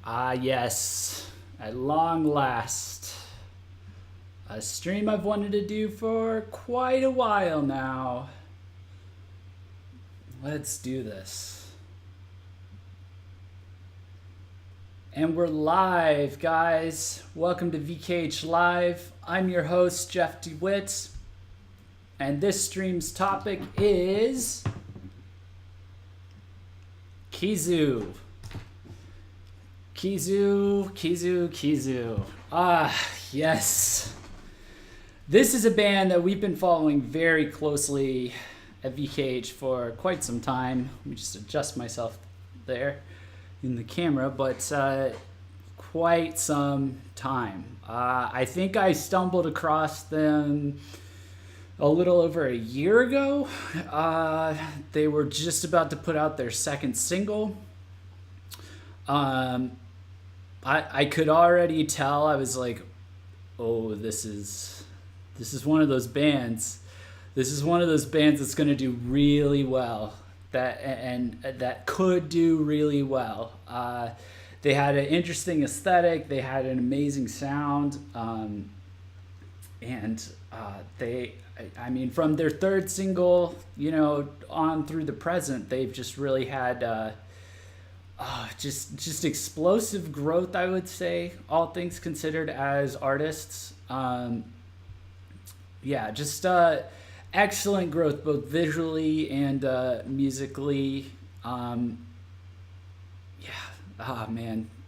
Ah, yes. At long last. A stream I've wanted to do for quite a while now. Let's do this. And we're live, guys. Welcome to VKH Live. I'm your host, Jeff DeWitt. And this stream's topic is Kizu. Kizu. Ah, yes. This is a band that we've been following very closely at VKH for quite some time. Let me just adjust myself there in the camera, but quite some time. I think I stumbled across them a little over a year ago. They were just about to put out their second single. I could already tell. I was like, oh, this is one of those bands. This is one of those bands that's going to do really well. That could do really well. They had an interesting aesthetic. They had an amazing sound. From their third single, on through the present, they've just really had just explosive growth, I would say, all things considered, as artists. Excellent growth, both visually and musically.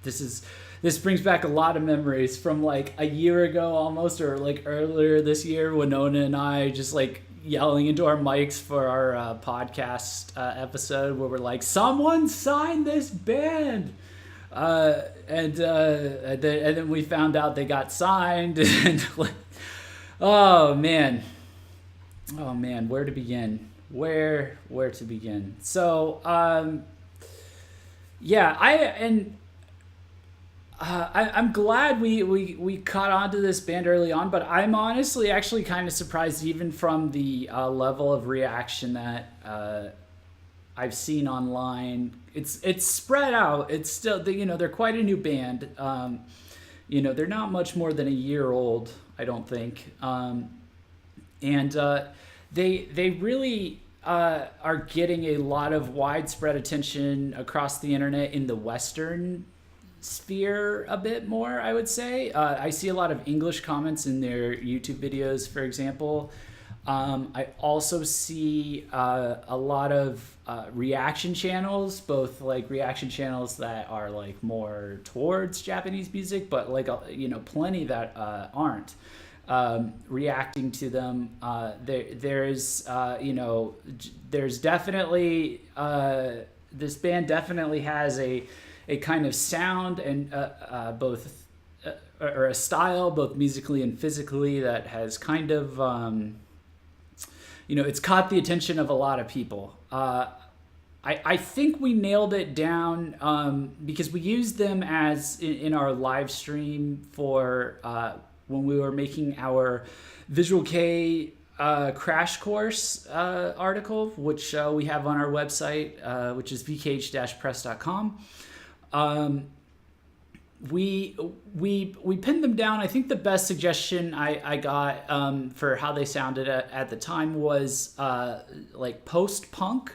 This brings back a lot of memories from like a year ago almost, or like earlier this year, when Nona and I just like yelling into our mics for our podcast episode where we're like, someone sign this band. And then we found out they got signed. And oh man, where to begin? Where to begin? So I'm glad we caught on to this band early on, but I'm honestly actually kind of surprised, even from the level of reaction that I've seen online. It's spread out. It's still, they're quite a new band. They're not much more than a year old, I don't think. They really are getting a lot of widespread attention across the internet in the Western sphere a bit more, I would say. I see a lot of English comments in their YouTube videos, for example. I also see a lot of reaction channels, both like reaction channels that are like more towards Japanese music, but like plenty that aren't reacting to them. There's definitely this band definitely has a kind of sound and or a style, both musically and physically, that has kind of it's caught the attention of a lot of people. I think we nailed it down because we used them as in our live stream for when we were making our Visual K crash course article, which we have on our website, which is vkh-press.com. We pinned them down. I think the best suggestion I got for how they sounded at the time was like post-punk.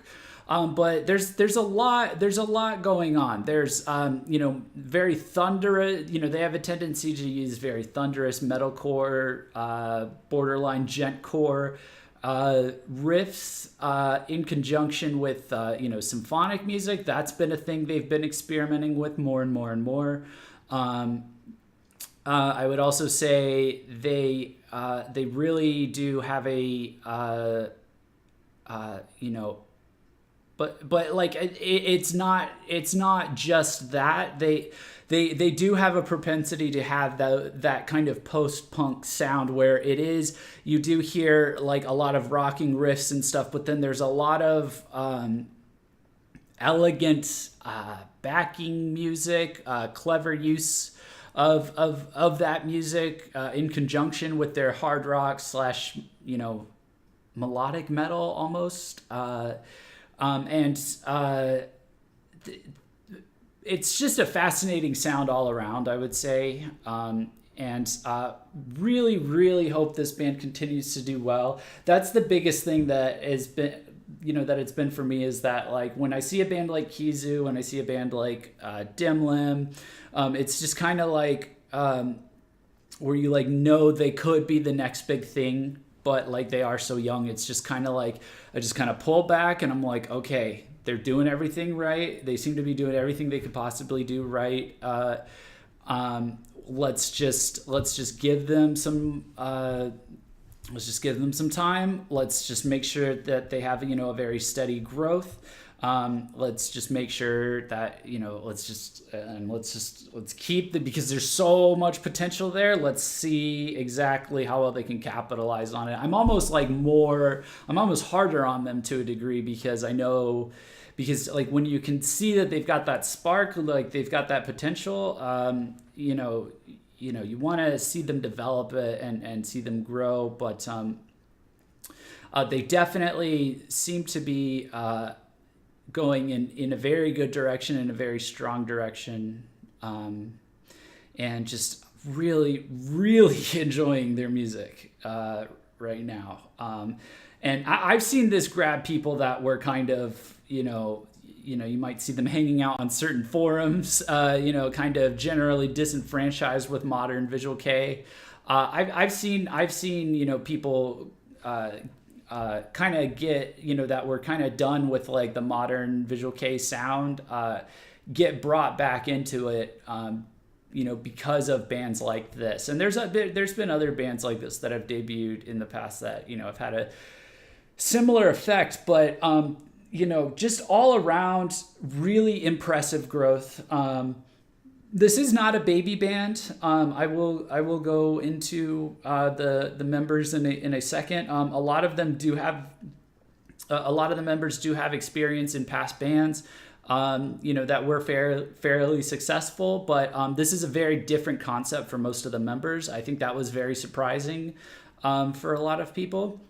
But there's a lot going on. There's very thunderous. They have a tendency to use very thunderous metalcore, borderline gentcore riffs in conjunction with symphonic music. That's been a thing they've been experimenting with more and more and more. I would also say they really do have a But like it's not just that. They do have a propensity to have that kind of post-punk sound, where it is, you do hear like a lot of rocking riffs and stuff, but then there's a lot of elegant backing music, clever use of that music in conjunction with their hard rock slash melodic metal almost. it's just a fascinating sound all around, I would say. And really, really hope this band continues to do well. That's the biggest thing that has been, that it's been for me, is that like when I see a band like Kizu, when I see a band like Dim Lim, it's just kind of like where you like know they could be the next big thing, but like they are so young. It's just kind of like I just kind of pull back and I'm like, okay, they're doing everything right. They seem to be doing everything they could possibly do right. Let's just give them some time. Let's just make sure that they have a very steady growth. Let's just make sure that let's keep because there's so much potential there. Let's see exactly how well they can capitalize on it. I'm almost harder on them to a degree, because I know, because like when you can see that they've got that spark, like they've got that potential, you want to see them develop it and see them grow. But they definitely seem to be going in a very good direction, in a very strong direction, and just really, really enjoying their music right now. And I've seen this grab people that were kind of, you might see them hanging out on certain forums, kind of generally disenfranchised with modern Visual K. I've seen people kind of get, that were kind of done with like the modern Visual K sound, get brought back into it, because of bands like this. And there's been other bands like this that have debuted in the past that, have had a similar effect, but, just all around really impressive growth. This is not a baby band. I will go into the members in a second. A lot of the members do have experience in past bands, that were fairly successful. But this is a very different concept for most of the members. I think that was very surprising for a lot of people.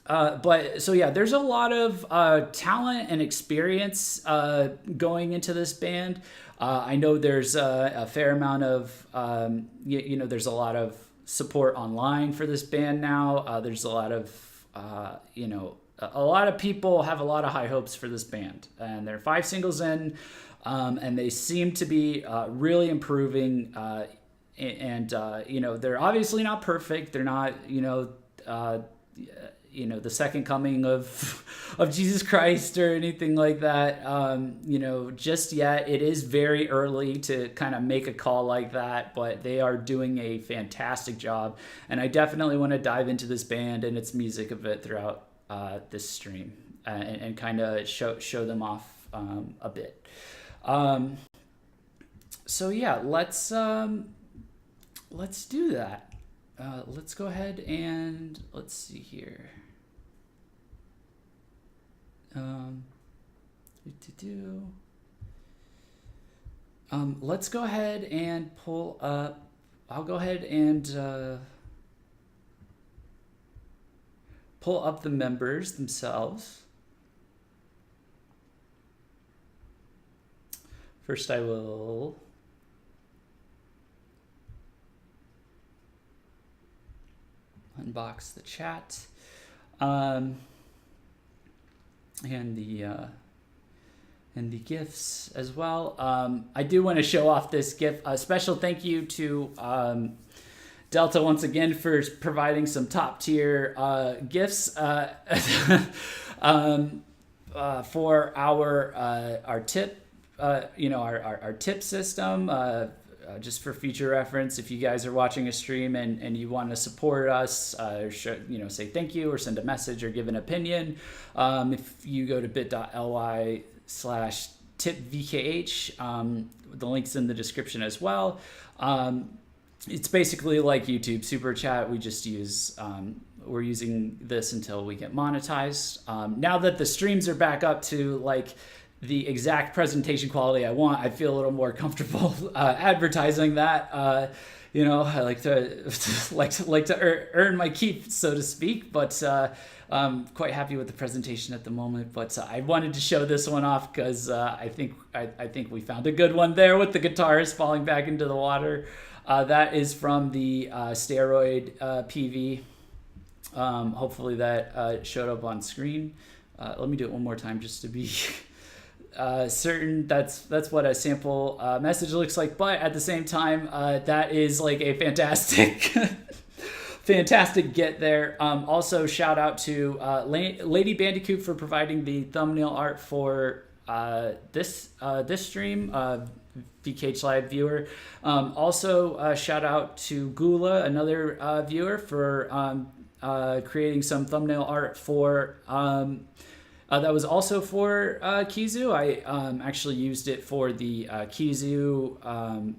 But so yeah, there's a lot of talent and experience going into this band. I know there's a fair amount of, there's a lot of support online for this band now. There's a lot of, a lot of people have a lot of high hopes for this band, and they're 5 singles in, and they seem to be really improving. They're obviously not perfect. They're not, the second coming of Jesus Christ or anything like that, just yet. It is very early to kind of make a call like that, but they are doing a fantastic job, and I definitely want to dive into this band and its music a bit throughout this stream, and kind of show them off a bit. So yeah, let's do that. Let's go ahead and let's see here. Let's go ahead and pull up. I'll go ahead and pull up the members themselves. First, I will unbox the chat, and the gifts as well. I do want to show off this gift. A special thank you to Delta once again for providing some top tier gifts for our tip, our tip system. Just for future reference, if you guys are watching a stream and you want to support us, say thank you or send a message or give an opinion, if you go to bit.ly/tipvkh, the link's in the description as well. It's basically like YouTube Super Chat. We just use, we're using this until we get monetized. Now that the streams are back up to like the exact presentation quality I want, I feel a little more comfortable advertising that, I like to earn my keep, so to speak. But I'm quite happy with the presentation at the moment. But I wanted to show this one off because I think we found a good one there with the guitarist falling back into the water. That is from the steroid PV. Hopefully that showed up on screen. Let me do it one more time just to be certain that's what a sample message looks like. But at the same time, that is like a fantastic fantastic get there. Also, shout out to Lady Bandicoot for providing the thumbnail art for this stream. VKH Live viewer. Also, shout out to Gula, another viewer, for creating some thumbnail art for that was also for Kizu. I actually used it for the Kizu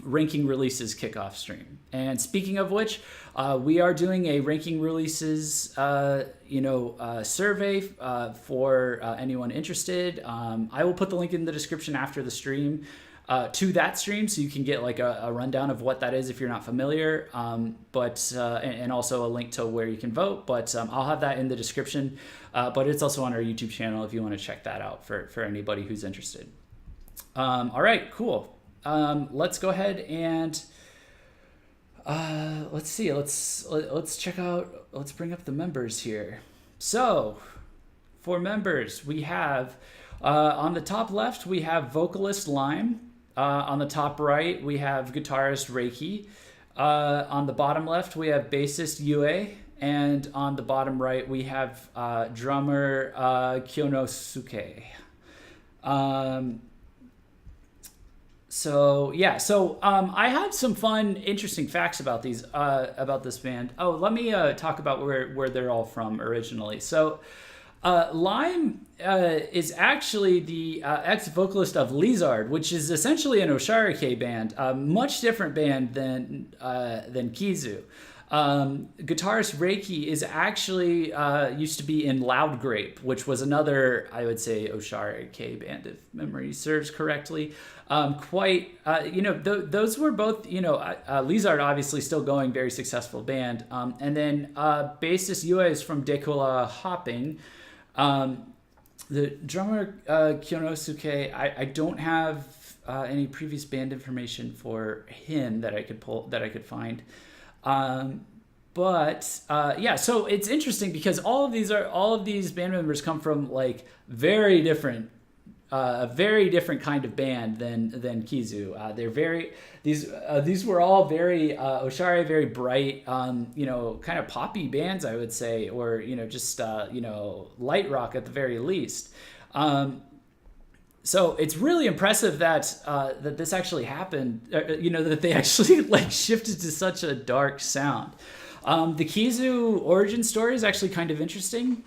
ranking releases kickoff stream. And speaking of which, we are doing a ranking releases survey for anyone interested. I will put the link in the description after the stream to that stream, so you can get like a rundown of what that is if you're not familiar, and also a link to where you can vote. But I'll have that in the description, but it's also on our YouTube channel if you want to check that out for anybody who's interested. All right, cool. Let's go ahead and let's see. Let's check out. Let's bring up the members here. So for members, we have on the top left we have vocalist Lime. On the top right we have guitarist Reiki. On the bottom left we have bassist Yue, and on the bottom right we have drummer Kyonosuke. I have some fun, interesting facts about these about this band. Oh, let me talk about where they're all from originally. So, Lime is actually the ex-vocalist of Lizard, which is essentially an Osharike band, a much different band than Kizu. Guitarist Reiki is actually used to be in Loud Grape, which was another, I would say, Osharike band, if memory serves correctly. Those were both, Lizard obviously still going, very successful band. And then bassist Yue is from Decola Hopping. The drummer Kyonosuke, I don't have any previous band information for him that I could find. So it's interesting because all of these band members come from like very different, a very different kind of band than Kizu. These were all very Oshare, very bright, kind of poppy bands, I would say, or just light rock at the very least. So it's really impressive that this actually happened. That they actually like shifted to such a dark sound. The Kizu origin story is actually kind of interesting.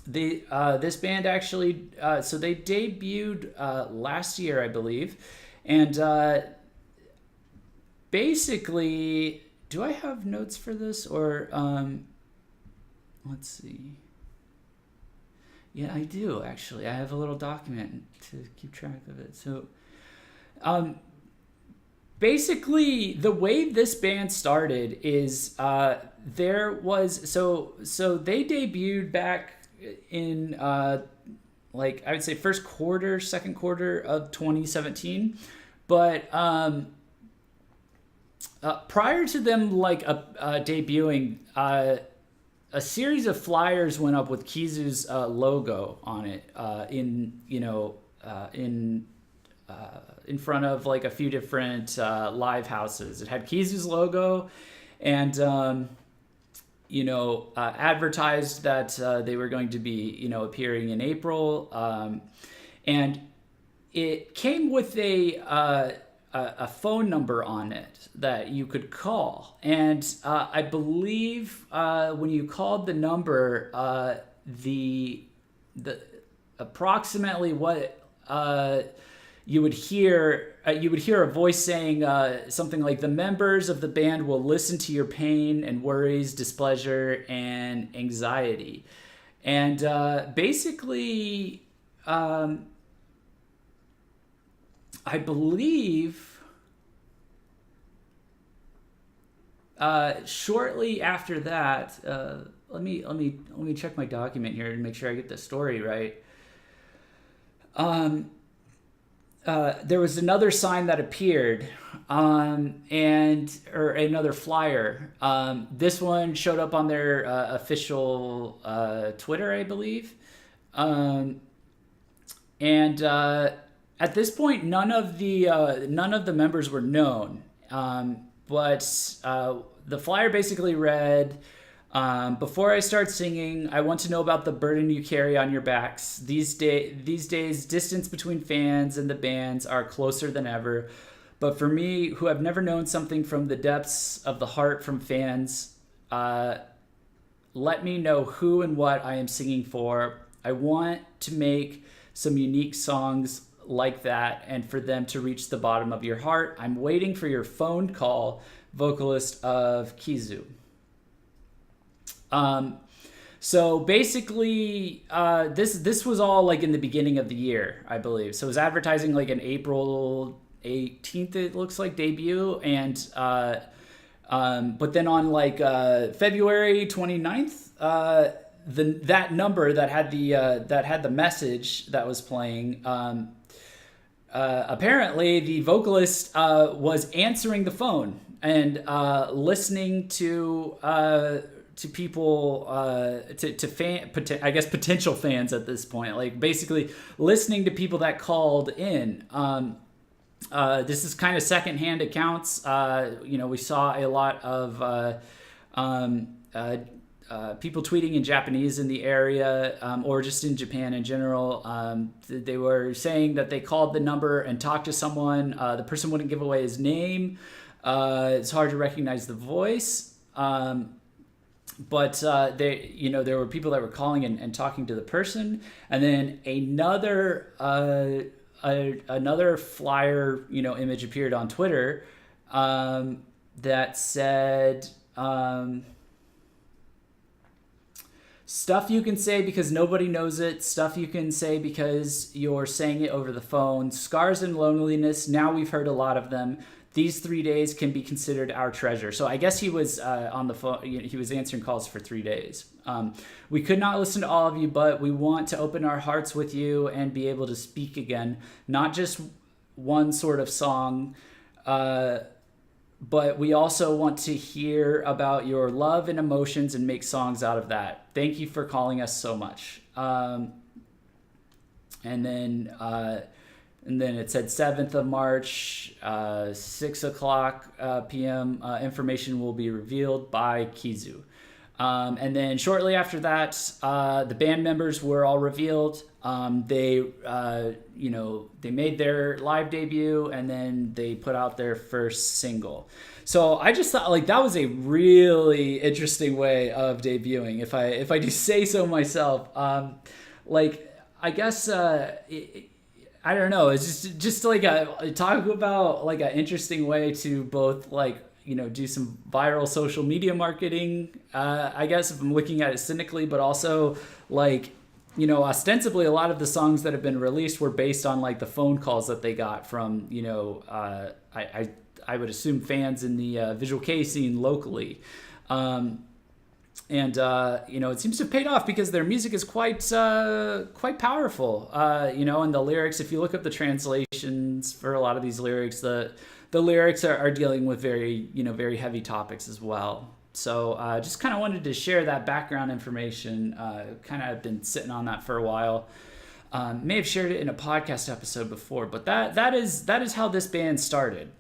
This band actually they debuted last year, I believe, and basically, do I have notes for this or let's see. Yeah, I do, actually. I have a little document to keep track of it. So, basically, the way this band started is there was... So they debuted back in, I would say second quarter of 2017. But prior to them, debuting... a series of flyers went up with Kizu's logo on it in front of like a few different live houses. It had Kizu's logo, and advertised that they were going to be appearing in April, and it came with a phone number on it that you could call, and I believe when you called the number, the approximately what you would hear a voice saying something like, "The members of the band will listen to your pain and worries, displeasure, and anxiety," and basically, I believe shortly after that, let me check my document here and make sure I get the story right. There was another sign that appeared, or another flyer. This one showed up on their official Twitter, I believe, and at this point, none of the members were known. But the flyer basically read, before I start singing, I want to know about the burden you carry on your backs. These days, distance between fans and the bands are closer than ever. But for me, who have never known something from the depths of the heart from fans, let me know who and what I am singing for. I want to make some unique songs like that and for them to reach the bottom of your heart. I'm waiting for your phone call, vocalist of Kizu. So basically, this was all like in the beginning of the year, I believe. So it was advertising like an April 18th, it looks like, debut, and but then on like February 29th, that number that had the message that was playing, apparently the vocalist was answering the phone and listening to people, I guess potential fans at this point, like basically listening to people that called in. This is kind of secondhand accounts. We saw a lot of people tweeting in Japanese in the area, or just in Japan in general. They were saying that they called the number and talked to someone. The person wouldn't give away his name. It's hard to recognize the voice. But there were people that were calling and talking to the person, and then another flyer, image appeared on Twitter that said, stuff you can say because nobody knows it, stuff you can say because you're saying it over the phone, scars and loneliness, now we've heard a lot of them. These 3 days can be considered our treasure. So I guess he was on the phone. He was answering calls for 3 days. We could not listen to all of you, but we want to open our hearts with you and be able to speak again. Not just one sort of song, but we also want to hear about your love and emotions and make songs out of that. Thank you for calling us so much. And then it said 7th of March, 6 o'clock p.m. Information will be revealed by Kizu. And then shortly after that, the band members were all revealed. They made their live debut, and then they put out their first single. So I just thought like that was a really interesting way of debuting, if I do say so myself. I guess. I don't know. It's just like talk about like an interesting way to both do some viral social media marketing. I guess if I'm looking at it cynically, but also ostensibly a lot of the songs that have been released were based on like the phone calls that they got from I would assume fans in the Visual K scene locally. And it seems to have paid off because their music is quite powerful. And the lyrics, if you look up the translations for a lot of these lyrics, the lyrics are dealing with very heavy topics as well. So just kind of wanted to share that background information. Kind of been sitting on that for a while. May have shared it in a podcast episode before, but that is how this band started.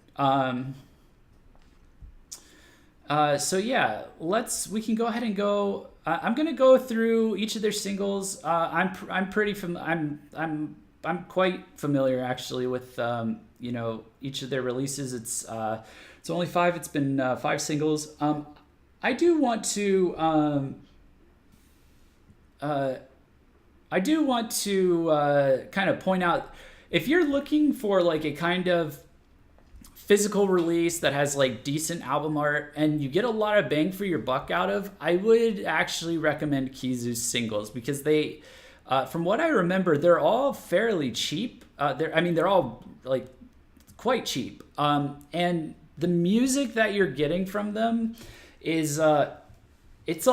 So yeah, we can go ahead and go. I'm gonna go through each of their singles. I'm quite familiar actually with each of their releases. It's only 5. It's been 5 singles. I do want to kind of point out, if you're looking for like a kind of physical release that has like decent album art and you get a lot of bang for your buck out of, I would actually recommend Kizu's singles, because they, from what I remember, they're all fairly cheap. They're all like quite cheap. And the music that you're getting from them is it's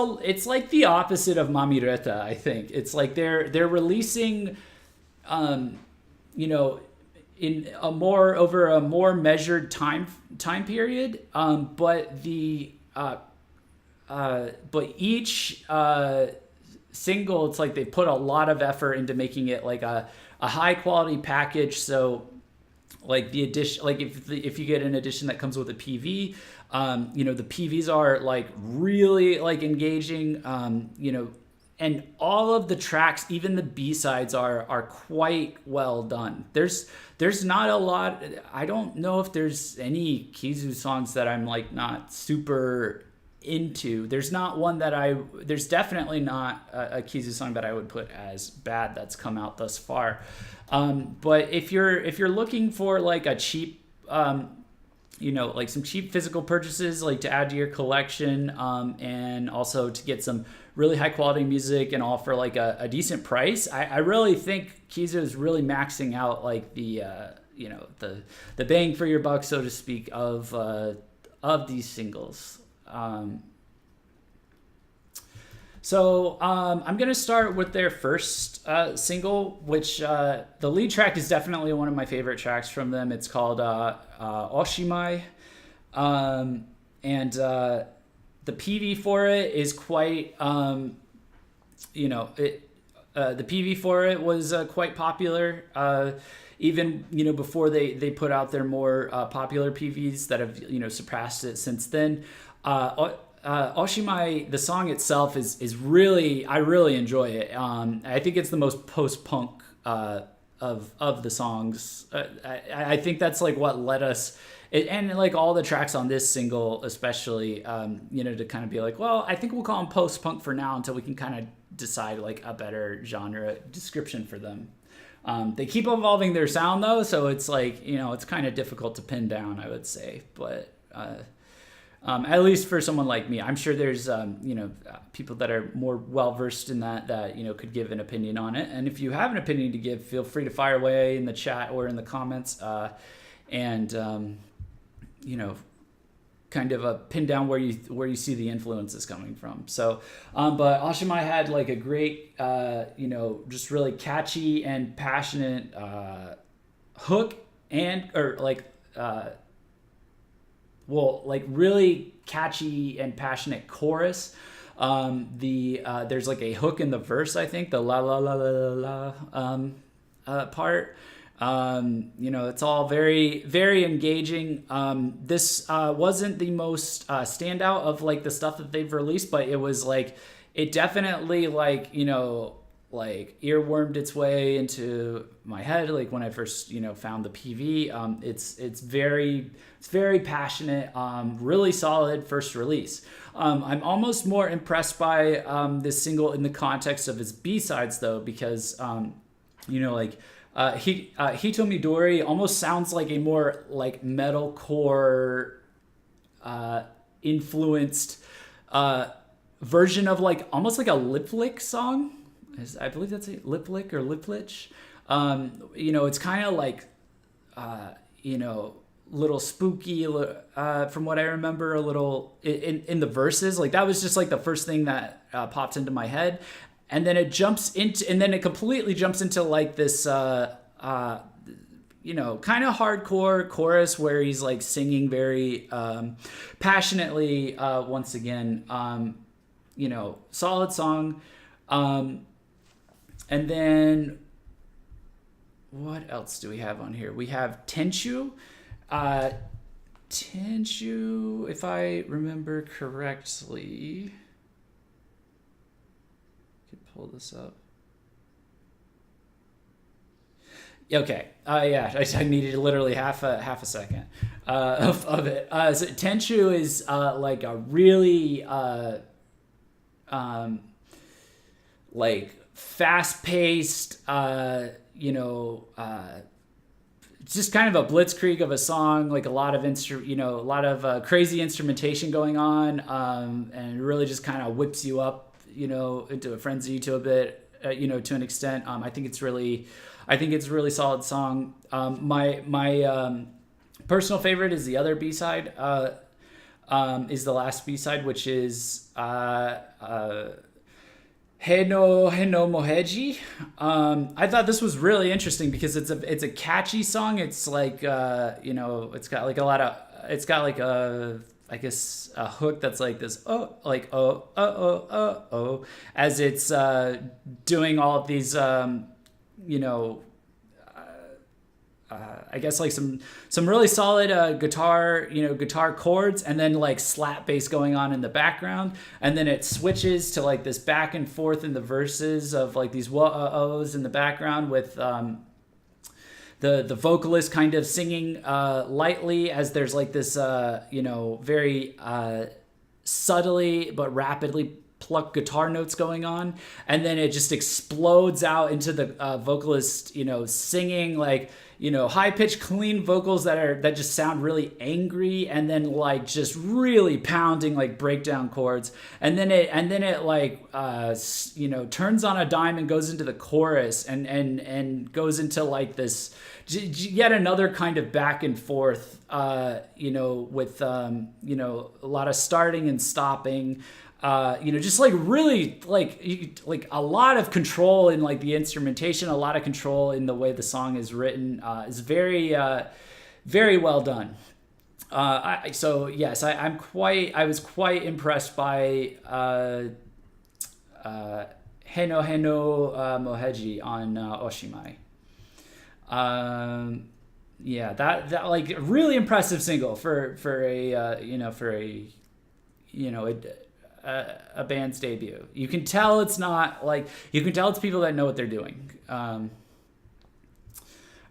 like the opposite of Mamireta. I think it's like they're releasing, you know, in a more over a more measured time period. But each single, it's like they put a lot of effort into making it like a high quality package. So like the edition, like if you get an edition that comes with a PV, you know, the PVs are like really like engaging, you know, and all of the tracks, even the B-sides are quite well done. There's not a lot. I don't know if there's any Kizu songs that I'm like not super into. There's not one that there's definitely not a Kizu song that I would put as bad that's come out thus far. But if you're looking for like a cheap, you know, like some cheap physical purchases, like to add to your collection, and also to get some really high quality music and all for like a decent price, I really think Kizu is really maxing out like the, you know, the bang for your buck, so to speak, of these singles. So I'm going to start with their first single, which the lead track is definitely one of my favorite tracks from them. It's called Oshimai. And the PV for it is quite, you know, the PV for it was quite popular. Even, you know, before they put out their more popular PVs that have, you know, surpassed it since then. Oshimai, the song itself is really, I really enjoy it. I think it's the most post-punk of the songs. I think that's like what led us, and like all the tracks on this single especially, you know, to kind of be like, well, I think we'll call them post-punk for now until we can kind of decide like a better genre description for them. They keep evolving their sound though, so it's like, you know, it's kind of difficult to pin down, I would say, but at least for someone like me, I'm sure there's, you know, people that are more well-versed in that, you know, could give an opinion on it. And if you have an opinion to give, feel free to fire away in the chat or in the comments, and, you know, kind of pin down where you see the influences coming from. So, but Oshimai had like a great, you know, just really catchy and passionate hook like really catchy and passionate chorus. There's like a hook in the verse, I think, the la la la la la part. You know, it's all very, very engaging. This wasn't the most standout of like the stuff that they've released, but it was like, it definitely like, you know, like earwormed its way into my head. Like when I first, you know, found the PV, it's very passionate, really solid first release. I'm almost more impressed by this single in the context of its B-sides though, because, you know, like, Hito Midori almost sounds like a more like metalcore influenced version of like almost like a lip lick song. I believe that's a lip lick or lip lich. You know, it's kind of like, you know, little spooky, from what I remember, a little in the verses. Like that was just like the first thing that popped into my head. And then it completely jumps into like this, you know, kind of hardcore chorus where he's like singing very passionately. Once again, you know, solid song. And then what else do we have on here? We have Tenchu. Tenchu, if I remember correctly. Pull this up. Okay. Yeah, I needed literally half a second of it. So Tenchu is like a really like fast-paced, you know, just kind of a blitzkrieg of a song, like a lot of crazy instrumentation going on, and it really just kind of whips you up, you know, into a frenzy to a bit, you know, to an extent. I think it's really solid song. My personal favorite is the other B-side, is the last B-side, which is Heno Heno Moheji. I thought this was really interesting because it's a catchy song. It's like it's got like a lot of it's got like a I guess a hook that's like this as it's doing all of these I guess like some really solid guitar chords, and then like slap bass going on in the background, and then it switches to like this back and forth in the verses of like these wah-ohs in the background with the vocalist kind of singing lightly as there's like this very subtly but rapidly plucked guitar notes going on, and then it just explodes out into the vocalist singing like high-pitched clean vocals that just sound really angry, and then like just really pounding like breakdown chords, and then it like turns on a dime and goes into the chorus and goes into like this yet another kind of back and forth with a lot of starting and stopping, just like really like a lot of control in like the instrumentation, a lot of control in the way the song is written. Is very very well done. I was quite impressed by Heno Heno Moheji on Oshimai. That like really impressive single for a band's debut. You can tell it's people that know what they're doing.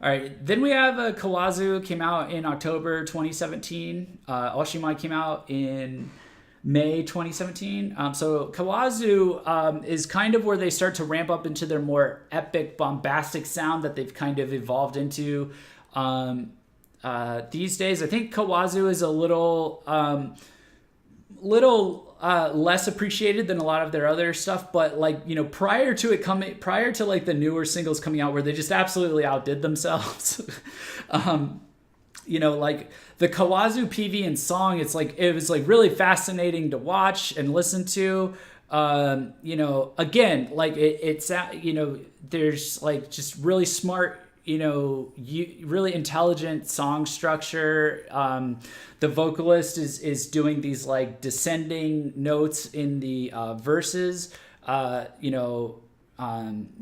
All right, then we have Kawazu came out in October 2017. Oshimai came out in May 2017. So Kawazu is kind of where they start to ramp up into their more epic, bombastic sound that they've kind of evolved into these days. I think Kawazu is a little less appreciated than a lot of their other stuff, but like prior to like the newer singles coming out where they just absolutely outdid themselves. Like the Kawazu PV and song, it was like really fascinating to watch and listen to. Again, like it's there's like just really smart, really intelligent song structure. The vocalist is doing these like descending notes in the verses,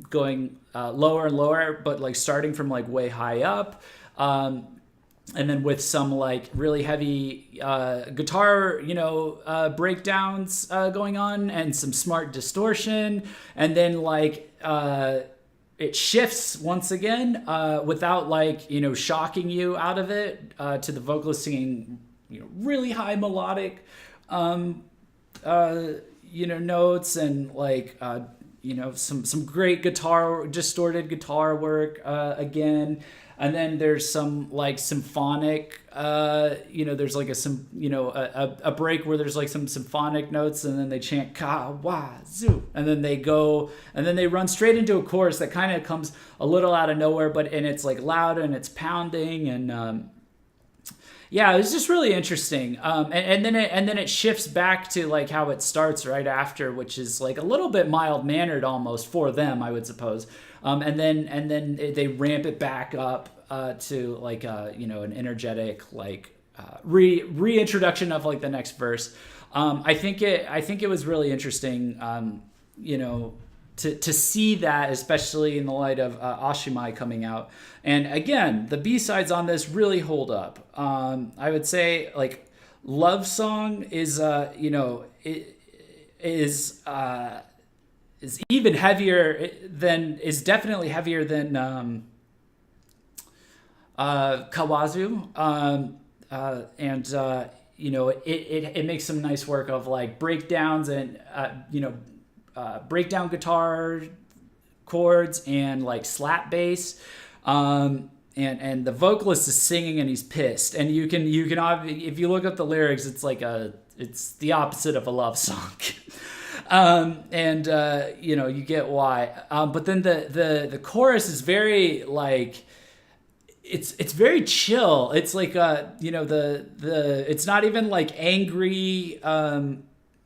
going lower and lower, but like starting from like way high up. And then with some like really heavy guitar, breakdowns going on, and some smart distortion, and then like it shifts once again without like shocking you out of it to the vocalist singing really high melodic notes, and like some great distorted guitar work again. And then there's some like symphonic, there's like a break where there's like some symphonic notes, and then they chant Kawazu, and then they run straight into a chorus that kind of comes a little out of nowhere, and it's like loud and it's pounding, and it was just really interesting. And then it shifts back to like how it starts right after, which is like a little bit mild mannered almost for them, I would suppose. And then they ramp it back up to like an energetic like reintroduction of like the next verse. I think it was really interesting, to see that, especially in the light of Oshimai coming out. And again, the B-sides on this really hold up. I would say like Love Song is even heavier is definitely heavier than Kawazu, it makes some nice work of like breakdowns and breakdown guitar chords and like slap bass, and the vocalist is singing and he's pissed, and you can if you look up the lyrics, it's the opposite of a love song. You get why. But then the chorus is very like, it's very chill. It's like the it's not even like angry.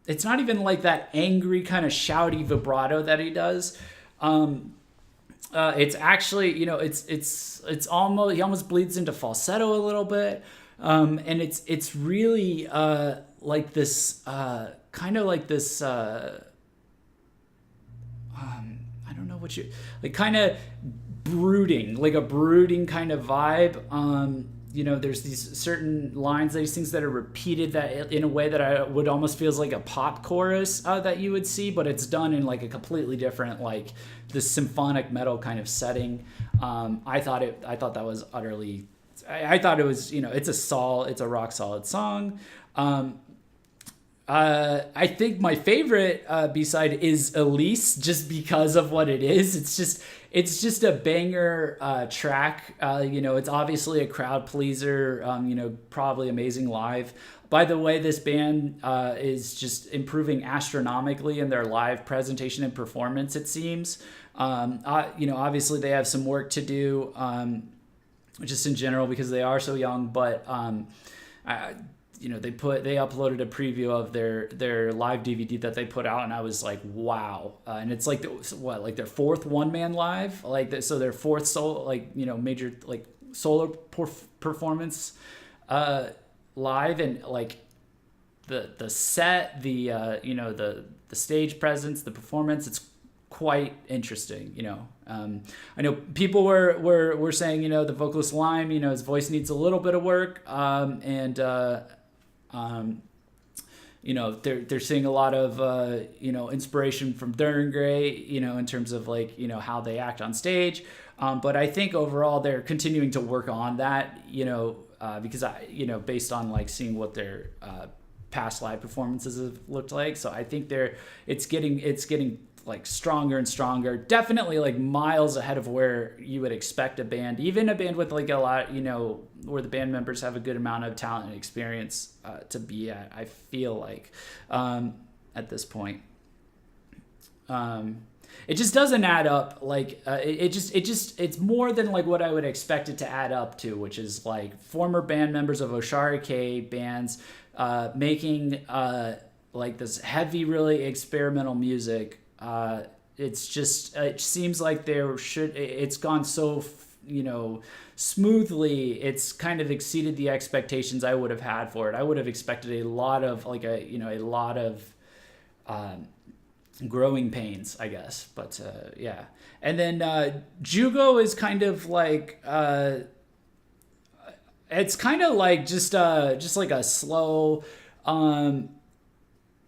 It's not even like that angry kind of shouty vibrato that he does. It's actually, it's almost, he almost bleeds into falsetto a little bit. And it's really like this kind of like this I don't know what you like, kind of brooding, like a brooding kind of vibe. There's these certain lines, these things that are repeated that in a way that I would almost feels like a pop chorus that you would see, but it's done in like a completely different, like this symphonic metal kind of setting. I thought that was utterly, I thought it was, it's a rock solid song. I think my favorite B-side is Elise, just because of what it is. It's just a banger track. It's obviously a crowd pleaser. Probably amazing live. By the way, this band is just improving astronomically in their live presentation and performance, it seems. Obviously they have some work to do, just in general, because they are so young, but they uploaded a preview of their live DVD that they put out, and I was like, wow. And it's like their fourth one-man live, so their fourth major like solo performance live, and like the set, the stage presence, the performance, it's quite interesting. I know people were saying, the vocalist Lime, his voice needs a little bit of work, they're seeing a lot of inspiration from Duran Gray, in terms of like how they act on stage, but I think overall they're continuing to work on that, because based on like seeing what their past live performances have looked like, so I think it's getting like stronger and stronger, definitely like miles ahead of where you would expect a band, even a band with like a lot, where the band members have a good amount of talent and experience to be at, I feel like, at this point. It just doesn't add up. Like it's more than like what I would expect it to add up to, which is like former band members of Oshari K bands making like this heavy, really experimental music. It seems like it's gone so, smoothly. It's kind of exceeded the expectations I would have had for it. I would have expected a lot of growing pains, I guess. But, yeah. And then, Jugo is kind of like, it's kind of like just like a slow,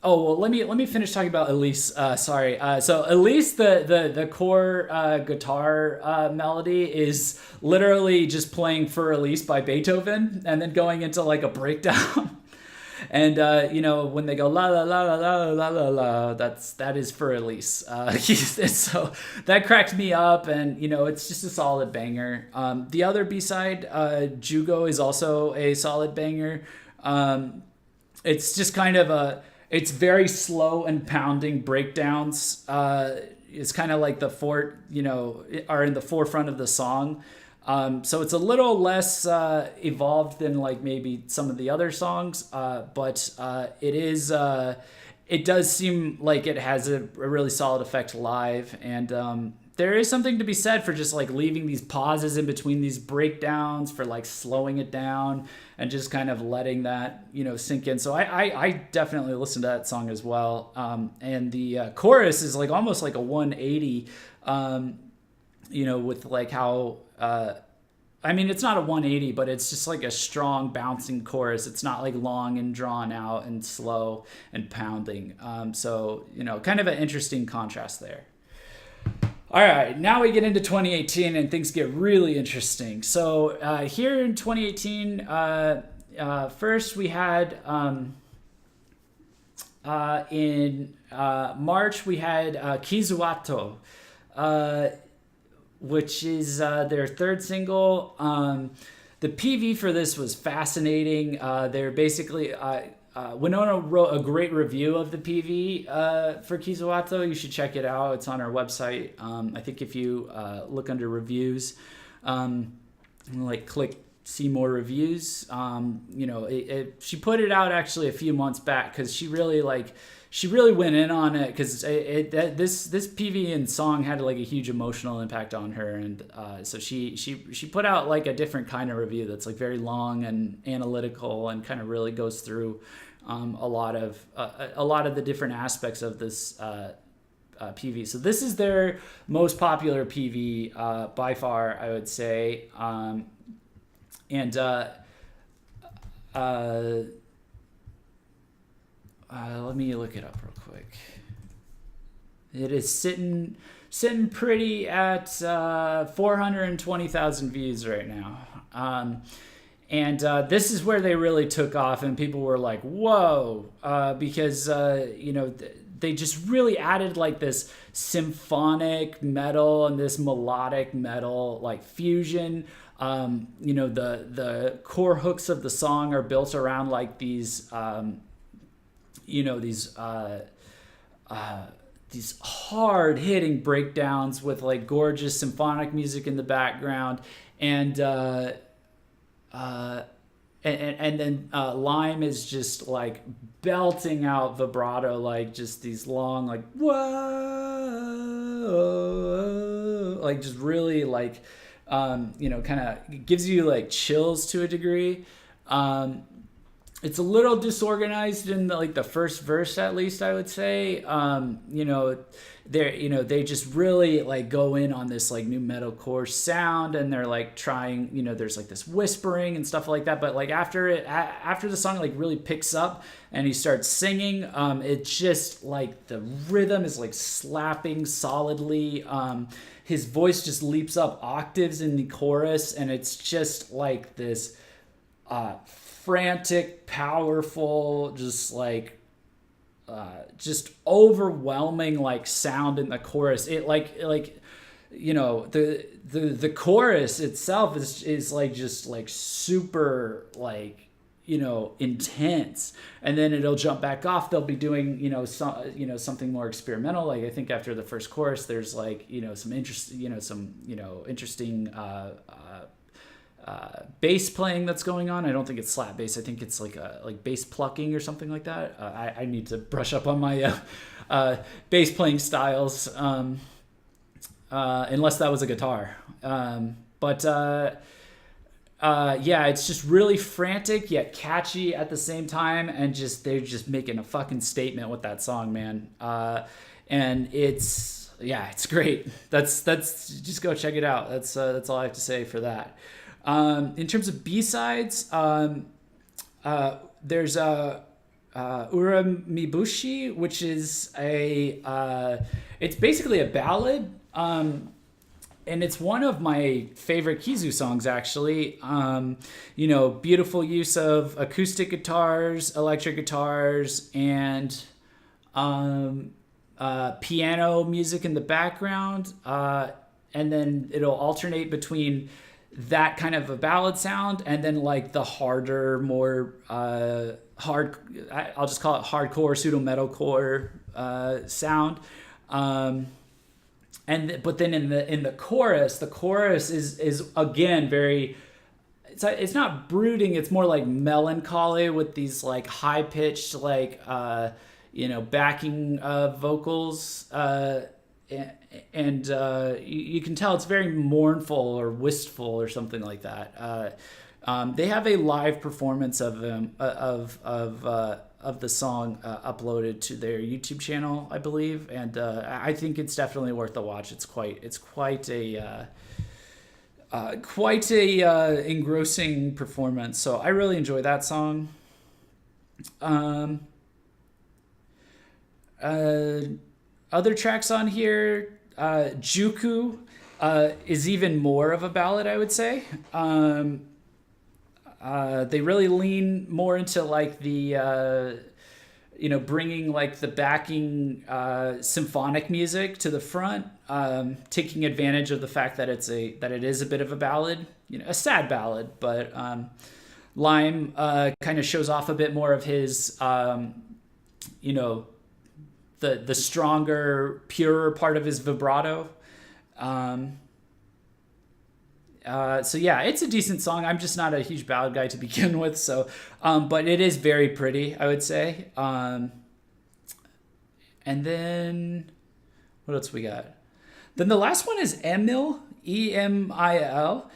oh, well, let me finish talking about Elise. Sorry. So Elise, the core guitar melody is literally just playing For Elise by Beethoven, and then going into like a breakdown. And when they go la la la la la la la la, that is For Elise. So that cracked me up, and it's just a solid banger. The other B-side, Jugo, is also a solid banger. It's just kind of it's very slow and pounding breakdowns. It's kind of like are in the forefront of the song. So it's a little less evolved than like maybe some of the other songs, but it does seem like it has a really solid effect live, and there is something to be said for just like leaving these pauses in between these breakdowns, for like slowing it down and just kind of letting that sink in. So I definitely listened to that song as well, and the chorus is like almost like a 180, with like how it's not a 180, but it's just like a strong bouncing chorus. It's not like long and drawn out and slow and pounding. So kind of an interesting contrast there. All right, now we get into 2018 and things get really interesting. So here in 2018, first we had in March we had Kizu, which is their third single. The PV for this was fascinating. They're basically Winona wrote a great review of the PV for Kizu. You should check it out. It's on our website. I think if you look under reviews, like click see more reviews. She put it out actually a few months back because she really went in on it because this PV and song had like a huge emotional impact on her, and so she put out like a different kind of review that's like very long and analytical and kind of really goes through a lot of the different aspects of this PV. So this is their most popular PV by far, I would say. Let me look it up real quick. It is sitting pretty at 420,000 views right now. This is where they really took off, and people were like, "Whoa!" Because they just really added like this symphonic metal and this melodic metal like fusion. The core hooks of the song are built around like these hard hitting breakdowns with like gorgeous symphonic music in the background, and then Lime is just like belting out vibrato, like just these long like whoa, like just really like kind of gives you like chills to a degree. It's a little disorganized in the first verse, at least I would say. They just really like go in on this like new metalcore sound, and they're like trying, there's like this whispering and stuff like that. But like after the song like really picks up and he starts singing, it's just like the rhythm is like slapping solidly. His voice just leaps up octaves in the chorus, and it's just like this frantic, powerful, just like just overwhelming like sound in the chorus. It the chorus itself is like just like super like intense, and then it'll jump back off. They'll be doing something more experimental. Like I think after the first chorus, there's like some interesting bass playing that's going on. I don't think it's slap bass. I think it's like bass plucking or something like that. I need to brush up on my bass playing styles, unless that was a guitar. It's just really frantic yet catchy at the same time, and they're just making a fucking statement with that song, man. And it's great. That's just go check it out. That's all I have to say for that. In terms of B-sides, there's Uramibushi, which is it's basically a ballad, and it's one of my favorite Kizu songs, actually. Beautiful use of acoustic guitars, electric guitars, and piano music in the background, and then it'll alternate between that kind of a ballad sound and then like the harder, more I'll just call it hardcore, pseudo metalcore sound. But then in the chorus is again very, it's not brooding, it's more like melancholy with these like high pitched like backing vocals, and you can tell it's very mournful or wistful or something like that. They have a live performance of them of the song uploaded to their YouTube channel, I believe, and I think it's definitely worth a watch. It's quite a engrossing performance. So I really enjoy that song. Other tracks on here, Juku is even more of a ballad, I would say. They really lean more into like the bringing like the backing symphonic music to the front, taking advantage of the fact that it is a bit of a ballad, a sad ballad, but Lime kind of shows off a bit more of his the stronger, purer part of his vibrato. So yeah, it's a decent song. I'm just not a huge ballad guy to begin with, so but it is very pretty, I would say. And then what else we got? Then the last one is Emil, Emil,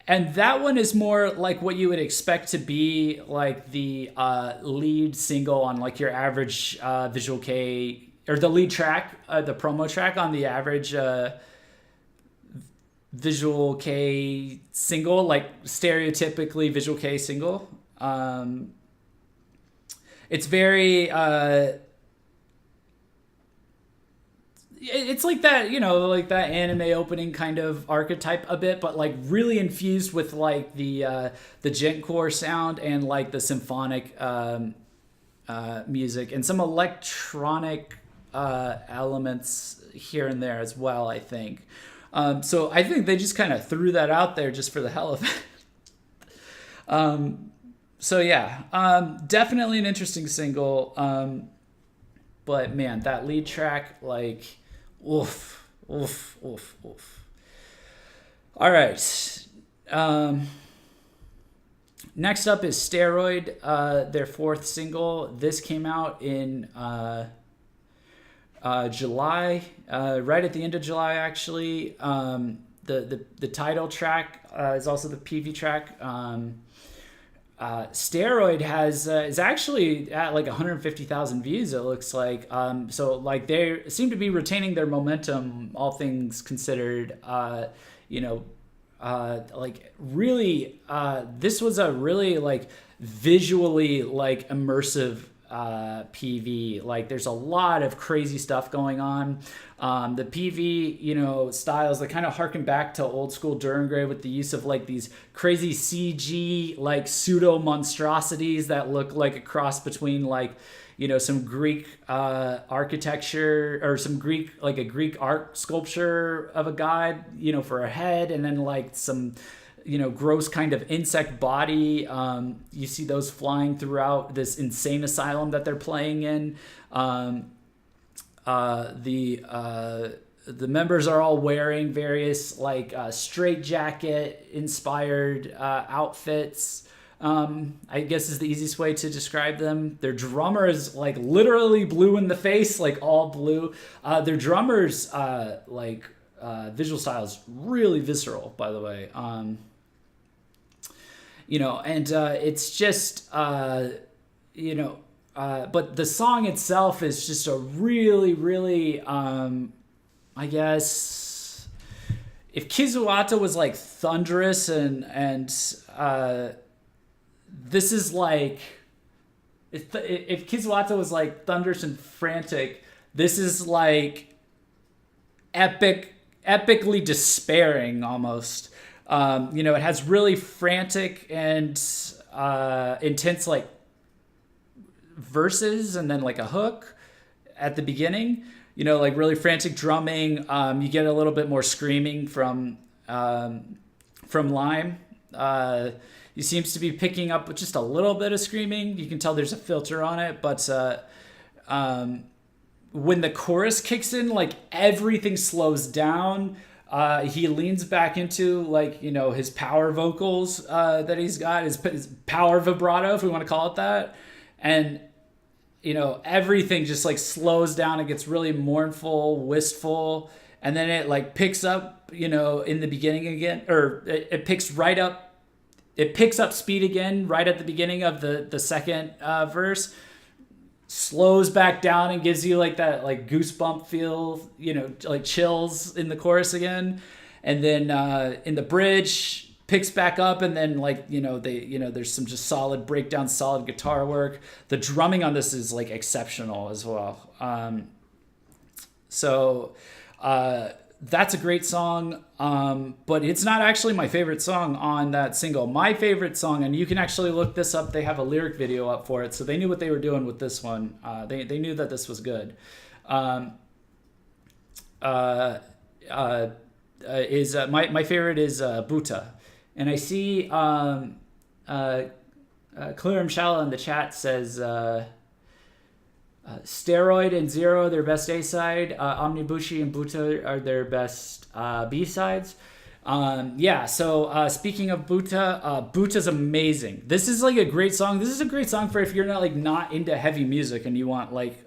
and that one is more like what you would expect to be like the lead single on like your average Visual K, or the lead track, the promo track on the average Visual K single, like stereotypically Visual K single. It's very it's like that, like that anime opening kind of archetype a bit, but like really infused with like the gencore sound and like the symphonic music and some electronic elements here and there as well, I think. So I think they just kind of threw that out there just for the hell of it. So yeah, definitely an interesting single. But man, that lead track, like, oof, oof, oof, oof. All right. Next up is Steroid, their fourth single. This came out in July, right at the end of July, actually. The title track is also the PV track. Steroid is actually at like 150,000 views, it looks like. So like they seem to be retaining their momentum, all things considered. Like really, this was a really like visually like immersive PV. Like there's a lot of crazy stuff going on. The PV, styles that kind of harken back to old school Durangray with the use of like these crazy CG like pseudo monstrosities that look like a cross between like some Greek architecture or some Greek, like a Greek art sculpture of a god, for a head, and then like some gross kind of insect body. You see those flying throughout this insane asylum that they're playing in. The members are all wearing various like straitjacket inspired outfits. I guess is the easiest way to describe them. Their drummer is like literally blue in the face, like all blue. Their drummer's visual style is really visceral, by the way. It's just, but the song itself is just a really, really, I guess, if Kizu was like thunderous and this is like, if Kizu was like thunderous and frantic, this is like epically despairing almost. It has really frantic and intense like verses and then like a hook at the beginning, like really frantic drumming. You get a little bit more screaming from Lime. He seems to be picking up with just a little bit of screaming. You can tell there's a filter on it, but when the chorus kicks in, like everything slows down. He leans back into like, his power vocals that he's got, his power vibrato, if we want to call it that. And, everything just like slows down. It gets really mournful, wistful. And then it like picks up, in the beginning again, or it picks right up. It picks up speed again right at the beginning of the second verse. Slows back down and gives you like that like goosebump feel, like chills in the chorus again. And then in the bridge picks back up, and then like, there's some just solid breakdown, solid guitar work. The drumming on this is like exceptional as well. That's a great song, but it's not actually my favorite song on that single. My favorite song, and you can actually look this up, they have a lyric video up for it, so they knew what they were doing with this one. They knew that this was good. My favorite is Buta. And I see Clearum Shala in the chat says Steroid and Zero, their best A-side. Omnibushi and Buta are their best B-sides. Yeah, so speaking of Buta, Buta's amazing. This is like a great song. This is a great song for if you're not into heavy music and you want like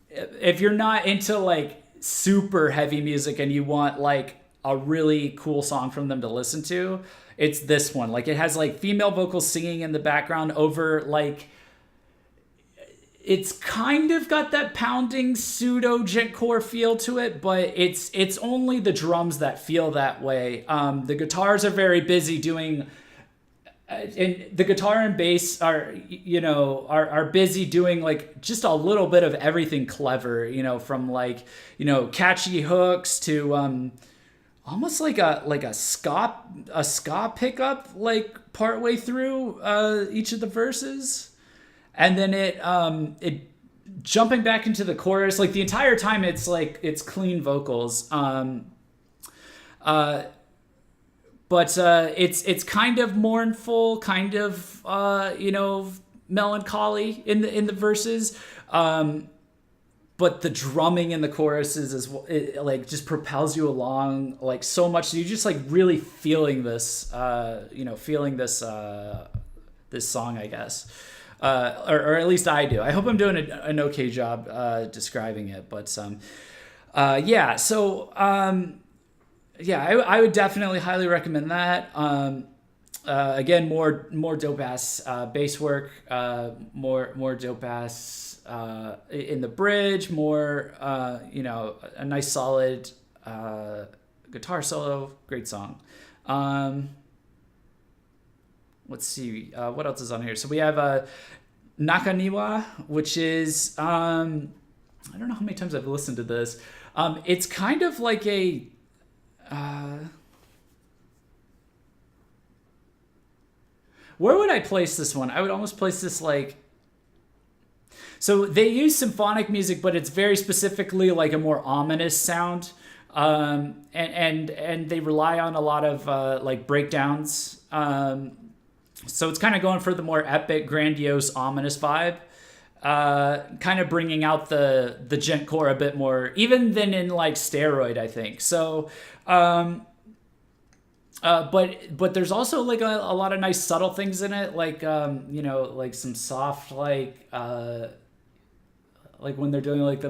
if you're not into like super heavy music and you want like a really cool song from them to listen to, it's this one. Like it has like female vocals singing in the background over like it's kind of got that pounding pseudo gentle feel to it, but it's only the drums that feel that way. The guitars are very busy doing, and the guitar and bass are busy doing like just a little bit of everything clever. From like catchy hooks to almost like a ska pickup like partway through each of the verses. And then it jumping back into the chorus, like the entire time it's clean vocals. But it's kind of mournful, kind of melancholy in the verses. But the drumming in the choruses it just propels you along like so much. So you're just like really feeling this, this song, I guess. Or at least I do. I hope I'm doing an okay job describing it. But yeah. So I would definitely highly recommend that. Again, more dope ass bass work, more dope ass in the bridge, more a nice solid guitar solo. Great song. Let's see, what else is on here? So we have Nakaniwa, which is, I don't know how many times I've listened to this. It's kind of like a, where would I place this one? I would almost place this like, so they use symphonic music, but it's very specifically like a more ominous sound. And they rely on a lot of like breakdowns. So it's kind of going for the more epic, grandiose, ominous vibe, kind of bringing out the gentcore a bit more, even than in like Steroid, I think. So, but there's also like a lot of nice subtle things in it, like like some soft like when they're doing like the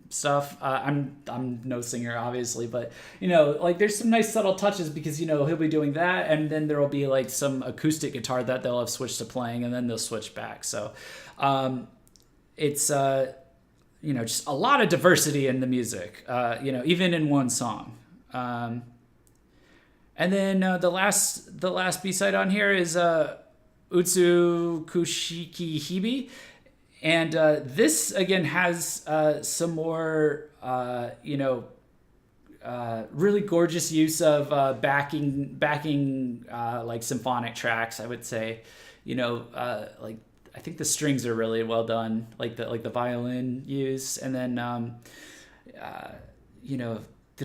stuff. I'm no singer, obviously, but like there's some nice subtle touches because he'll be doing that, and then there will be like some acoustic guitar that they'll have switched to playing, and then they'll switch back. So it's just a lot of diversity in the music, even in one song. And then the last B-side on here is Utsu Kushiki Hibi. And this again has some more, really gorgeous use of backing like symphonic tracks. I would say, like I think the strings are really well done, like the violin use, and then having the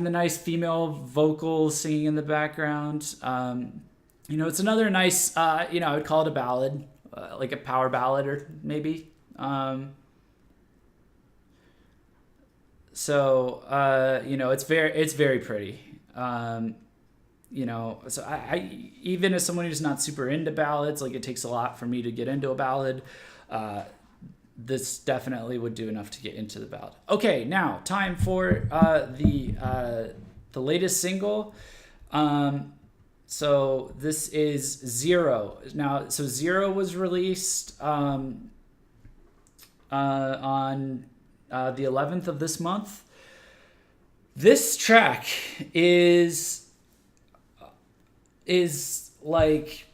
nice female vocals singing in the background. It's another nice, I would call it a ballad. Like a power ballad or maybe. So it's very pretty. So I even as someone who's not super into ballads, like it takes a lot for me to get into a ballad. This definitely would do enough to get into the ballad. Okay, now time for the latest single. So this is Zero. Now, so Zero was released on the 11th of this month. This track is like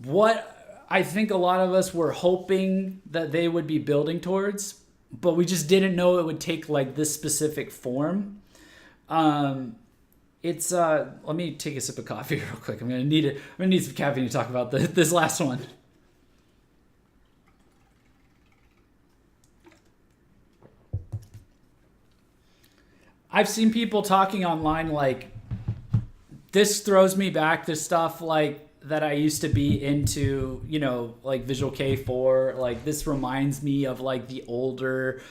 what I think a lot of us were hoping that they would be building towards, but we just didn't know it would take like this specific form. It's let me take a sip of coffee real quick. I'm gonna need some caffeine to talk about this last one. I've seen people talking online like this throws me back to stuff like that I used to be into, like Visual K4. Like this reminds me of like the older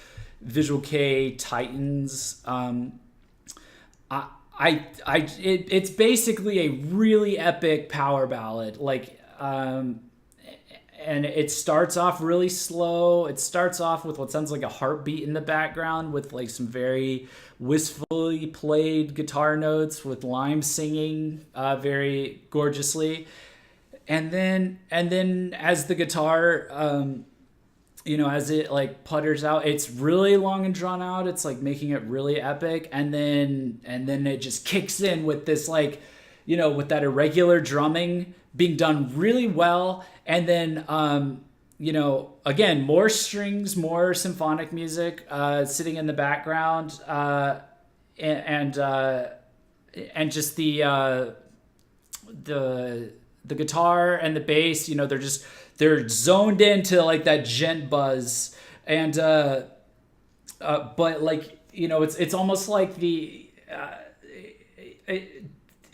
Visual K Titans. It's basically a really epic power ballad. And it starts off really slow. It starts off with what sounds like a heartbeat in the background, with like some very wistfully played guitar notes, with Lime singing very gorgeously. And then as the guitar, as it like putters out, it's really long and drawn out. It's like making it really epic, and then it just kicks in with this, like, with that irregular drumming being done really well. And then again, more strings, more symphonic music sitting in the background, and just the guitar and the bass, they're zoned into like that gent buzz. And but like, it's almost like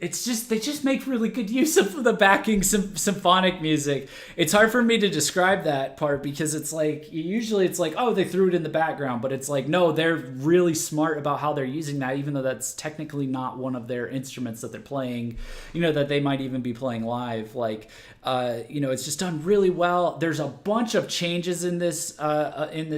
it's just, they just make really good use of the backing symphonic music. It's hard for me to describe that part, because it's like, usually it's like, oh, they threw it in the background, but it's like, no, they're really smart about how they're using that, even though that's technically not one of their instruments that they're playing, that they might even be playing live. Like, it's just done really well. There's a bunch of changes in this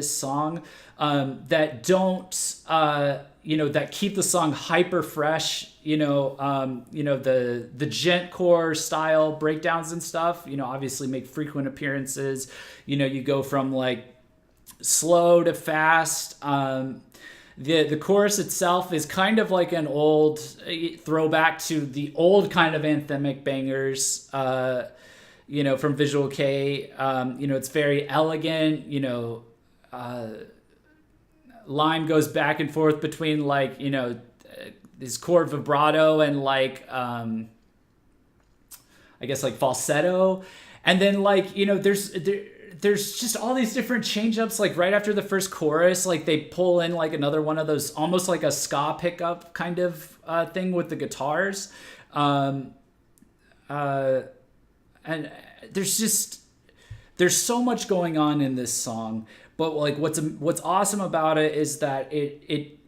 song that don't, that keep the song hyper fresh. The gent core style breakdowns and stuff, obviously make frequent appearances. You go from like slow to fast. The chorus itself is kind of like an old throwback to the old kind of anthemic bangers, from Visual K. It's very elegant. Lime goes back and forth between like, this chord vibrato and like, I guess like falsetto. And then like, there's just all these different change ups. Like right after the first chorus, like they pull in like another one of those, almost like a ska pickup kind of thing with the guitars. And there's so much going on in this song. But like what's awesome about it is that it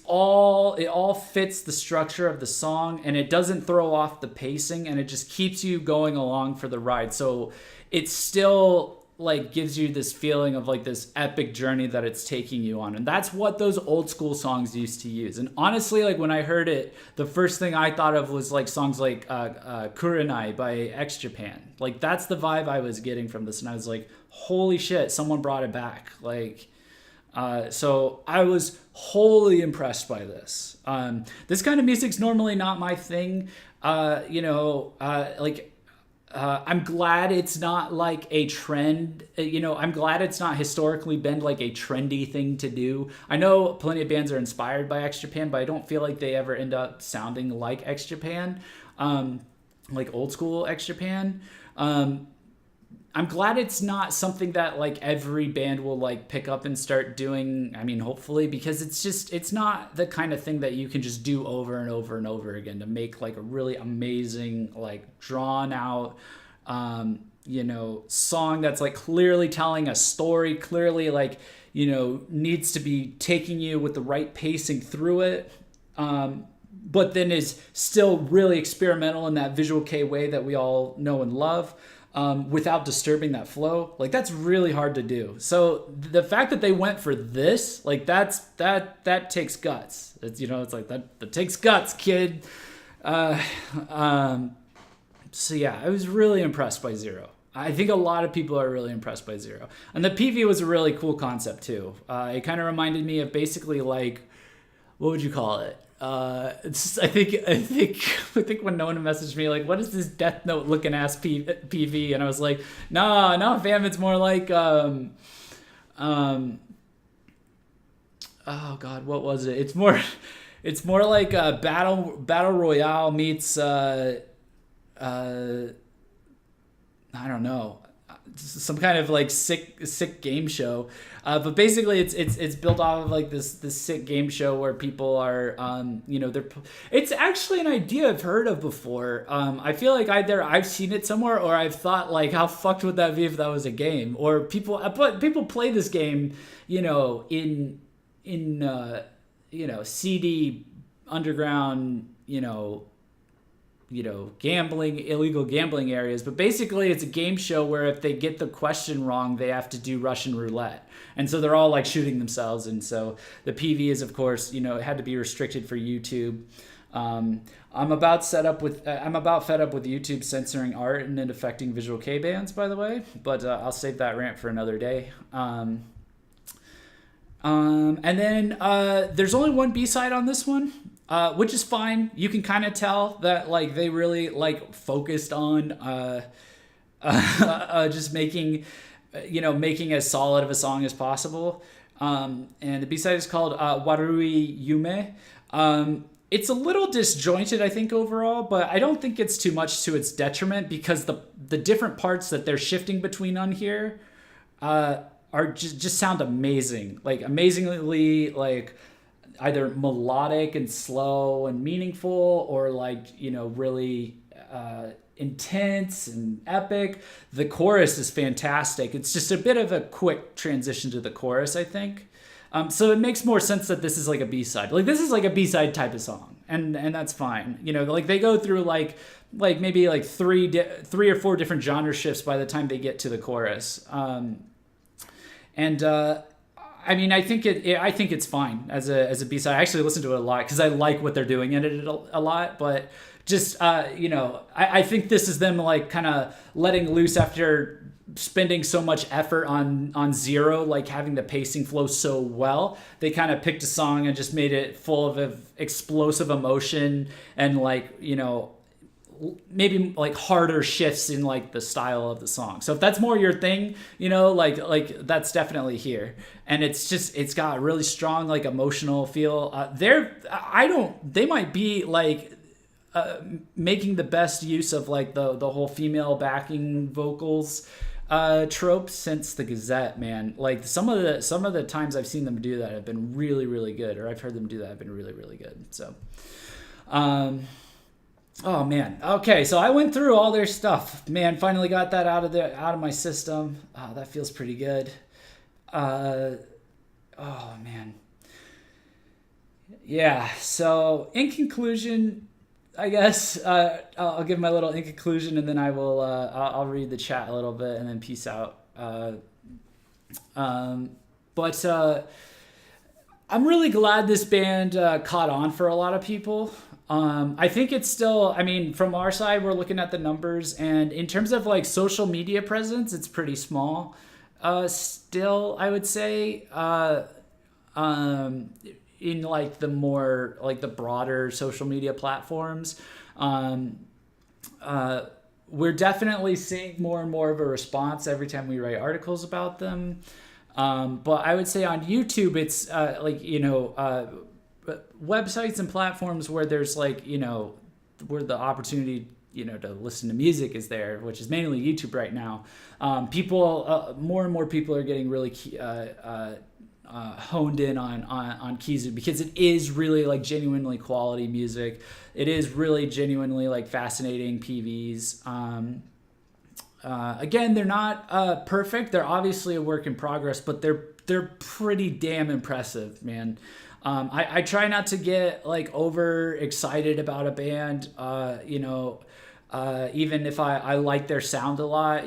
all fits the structure of the song, and it doesn't throw off the pacing, and it just keeps you going along for the ride. So it still like gives you this feeling of like this epic journey that it's taking you on. And that's what those old school songs used to use. And honestly, like when I heard it, the first thing I thought of was like songs like Kurenai by X Japan. Like that's the vibe I was getting from this. And I was like, holy shit, someone brought it back. Like, so I was wholly impressed by this. This kind of music's normally not my thing. I'm glad it's not like a trend. I'm glad it's not historically been like a trendy thing to do. I know plenty of bands are inspired by X Japan, but I don't feel like they ever end up sounding like X Japan, like old school X Japan. I'm glad it's not something that like every band will like pick up and start doing. I mean, hopefully, because it's not the kind of thing that you can just do over and over and over again to make like a really amazing, like drawn out, song that's like clearly telling a story, clearly like, needs to be taking you with the right pacing through it. But then is still really experimental in that Visual K way that we all know and love. Without disturbing that flow. Like that's really hard to do. So the fact that they went for this, like that takes guts. It's, it's like that takes guts, kid. So yeah, I was really impressed by Zero. I think a lot of people are really impressed by Zero. And the PV was a really cool concept too. It kind of reminded me of basically like, what would you call it? I think when Nona messaged me like, what is this Death Note looking ass PV, and I was like, no fam, it's more like oh god, what was it? It's more like a battle royale meets I don't know, some kind of like sick game show, but basically it's built off of like this sick game show where people are it's actually an idea I've heard of before. I feel like either I've seen it somewhere or I've thought like, how fucked would that be if that was a game, or people play this game in CD underground, illegal gambling areas. But basically, it's a game show where if they get the question wrong, they have to do Russian roulette. And so they're all like shooting themselves. And so the PV is, of course, it had to be restricted for YouTube. I'm about fed up with YouTube censoring art and it affecting visual K bands, by the way. But I'll save that rant for another day. And then there's only one B-side on this one, which is fine. You can kind of tell that like they really like focused on just making as solid of a song as possible. And the B-side is called Warui Yume. It's a little disjointed, I think, overall, but I don't think it's too much to its detriment because the different parts that they're shifting between on here are just sound amazing, like amazingly like either melodic and slow and meaningful, or like really intense and epic. The chorus is fantastic. It's just a bit of a quick transition to the chorus, I think. So it makes more sense that this is like a B-side. Like this is like a B-side type of song, and that's fine. Like they go through like maybe like three or four different genre shifts by the time they get to the chorus. I mean, I think it's fine as a B-side. I actually listen to it a lot because I like what they're doing in it a lot. But just I think this is them like kind of letting loose after spending so much effort on Zero, like having the pacing flow so well. They kind of picked a song and just made it full of explosive emotion and like maybe like harder shifts in like the style of the song. So if that's more your thing, like that's definitely here. And it's got a really strong like emotional feel. They might be like making the best use of like the whole female backing vocals trope since the Gazette, man. Like some of the times I've seen them do that have been really, really good, or I've heard them do that have been really, really good. So oh man. Okay, so I went through all their stuff. Man, finally got that out of my system. Oh, that feels pretty good. Oh man. Yeah, so in conclusion, I guess I'll give my little in conclusion, and then I'll read the chat a little bit and then peace out. But I'm really glad this band caught on for a lot of people. I think it's still, I mean, from our side, we're looking at the numbers, and in terms of like social media presence, it's pretty small. Still, I would say, in like the more like the broader social media platforms, we're definitely seeing more and more of a response every time we write articles about them. But I would say on YouTube, it's websites and platforms where there's like, where the opportunity, to listen to music is there, which is mainly YouTube right now. More and more people are getting really honed in on Kizu because it is really like genuinely quality music. It is really genuinely like fascinating PVs. Again, they're not perfect. They're obviously a work in progress, but they're pretty damn impressive, man. I try not to get like over excited about a band, even if I like their sound a lot,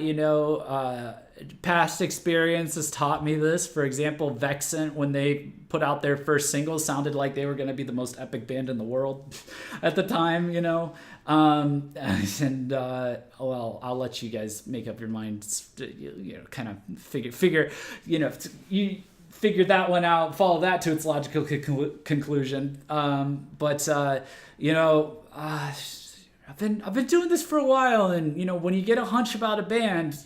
past experience has taught me this. For example, Vexant, when they put out their first single, sounded like they were going to be the most epic band in the world at the time, well, I'll let you guys make up your minds, kind of figure, you figure that one out, follow that to its logical conclusion. I've been doing this for a while, and when you get a hunch about a band,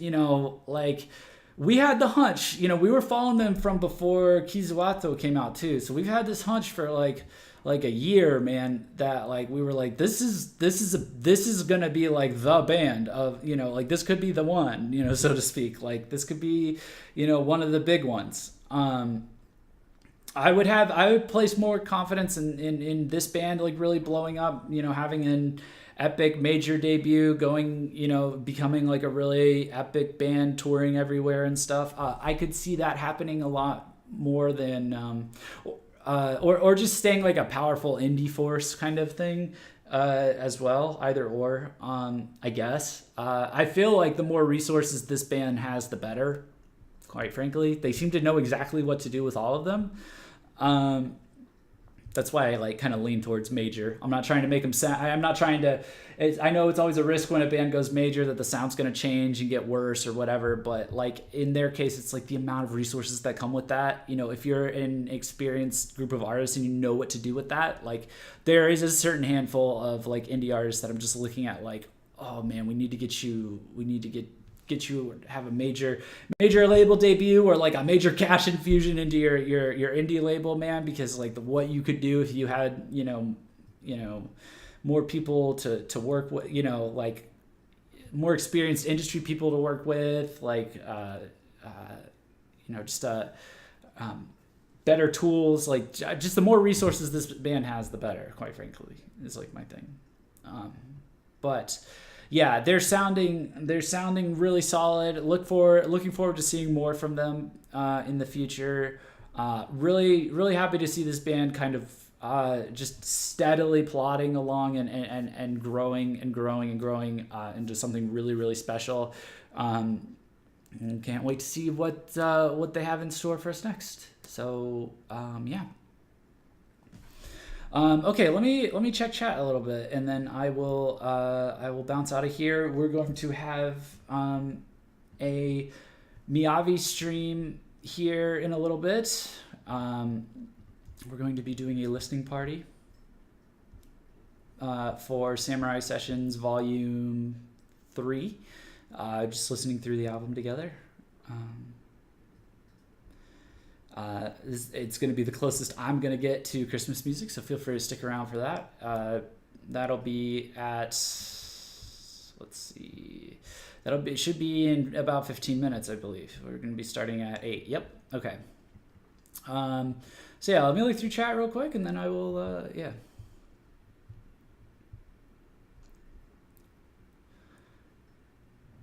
like we had the hunch, we were following them from before Kizu came out too, so we've had this hunch for like a year, man, that like we were like, this is gonna be like the band of, like this could be the one, so to speak, like this could be, one of the big ones. I would place more confidence in this band like really blowing up, having an epic major debut, going, becoming like a really epic band, touring everywhere and stuff. I could see that happening a lot more than or just staying like a powerful indie force kind of thing as well, either or. I guess I feel like the more resources this band has, the better. Quite frankly, they seem to know exactly what to do with all of them. That's why I like kind of lean towards major. I'm not trying to make them sound. I'm not trying to. I know it's always a risk when a band goes major that the sound's going to change and get worse or whatever. But like in their case, it's like the amount of resources that come with that. You know, if you're an experienced group of artists and you know what to do with that, like there is a certain handful of like indie artists that I'm just looking at like, oh man, we need to get you have a major label debut or like a major cash infusion into your indie label, man, because like what you could do if you had you know more people to work with, you know, like more experienced industry people to work with, like you know, just better tools, like just the more resources this band has, the better, quite frankly, is like my thing. But yeah, they're sounding really solid. Looking forward to seeing more from them in the future. Really happy to see this band kind of just steadily plodding along and growing into something really special. And can't wait to see what they have in store for us next. So yeah. Okay, let me check chat a little bit, and then I will bounce out of here. We're going to have a Miyavi stream here in a little bit. We're going to be doing a listening party for Samurai Sessions Volume 3. Just listening through the album together. It's going to be the closest I'm going to get to Christmas music, so feel free to stick around for that. That'll be at, let's see, it should be in about 15 minutes, I believe. We're going to be starting at 8. Yep. Okay. So yeah, let me look through chat real quick, and then I will, yeah.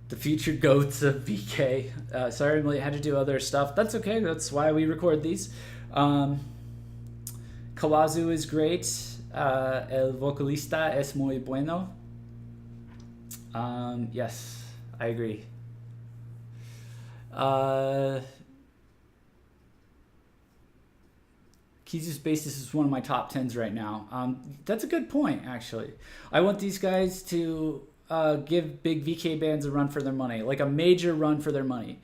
The future goats of VK. Sorry, I had to do other stuff. That's okay. That's why we record these. Kawazu is great. El vocalista es muy bueno. Yes, I agree. Kizu's bassist is one of my top 10s right now. That's a good point, actually. I want these guys to give big VK bands a run for their money, like a major run for their money.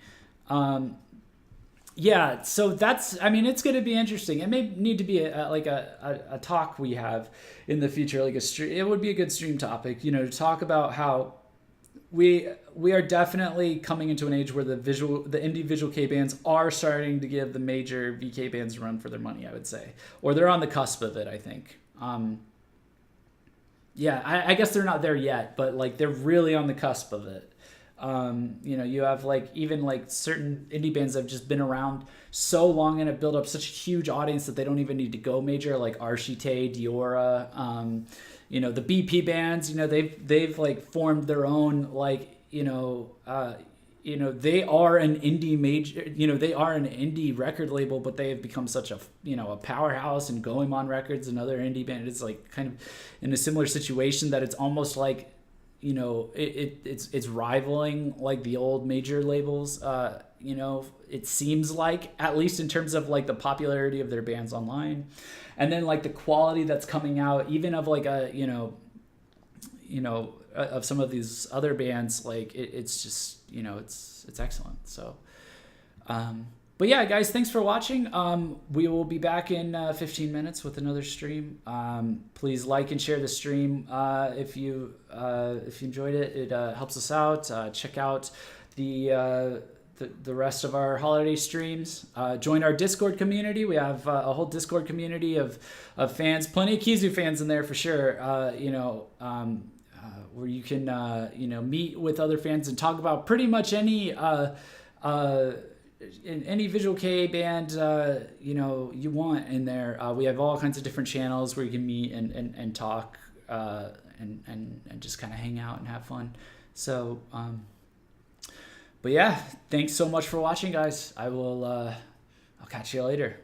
Yeah, so that's, I mean, it's going to be interesting. It may need to be a talk we have in the future, like a stream. It would be a good stream topic, you know, to talk about how we are definitely coming into an age where the indie visual K bands are starting to give the major VK bands a run for their money, I would say, or they're on the cusp of it, I think. Yeah, I guess they're not there yet, but like they're really on the cusp of it. You know, you have like even like certain indie bands that have just been around so long and have built up such a huge audience that they don't even need to go major, like Arshite, Diora, you know, the BP bands, you know, they've like formed their own, like, you know, they are an indie major, you know, they are an indie record label, but they have become such a, you know, a powerhouse, and Goemon Records, another indie band, is like kind of in a similar situation that it's almost like, you know, it's rivaling like the old major labels. You know, it seems like, at least in terms of like the popularity of their bands online, and then like the quality that's coming out, even of like a, you know, of some of these other bands, like it's just, you know, it's excellent. So, but yeah, guys, thanks for watching. We will be back in 15 minutes with another stream. Please like and share the stream if you enjoyed it. It helps us out. Check out the rest of our holiday streams. Join our Discord community. We have a whole Discord community of fans, plenty of Kizu fans in there for sure. You know, where you can you know, meet with other fans and talk about pretty much any in any visual K band you know, you want in there. We have all kinds of different channels where you can meet and talk and just kind of hang out and have fun. So but yeah, thanks so much for watching, guys. I'll catch you later.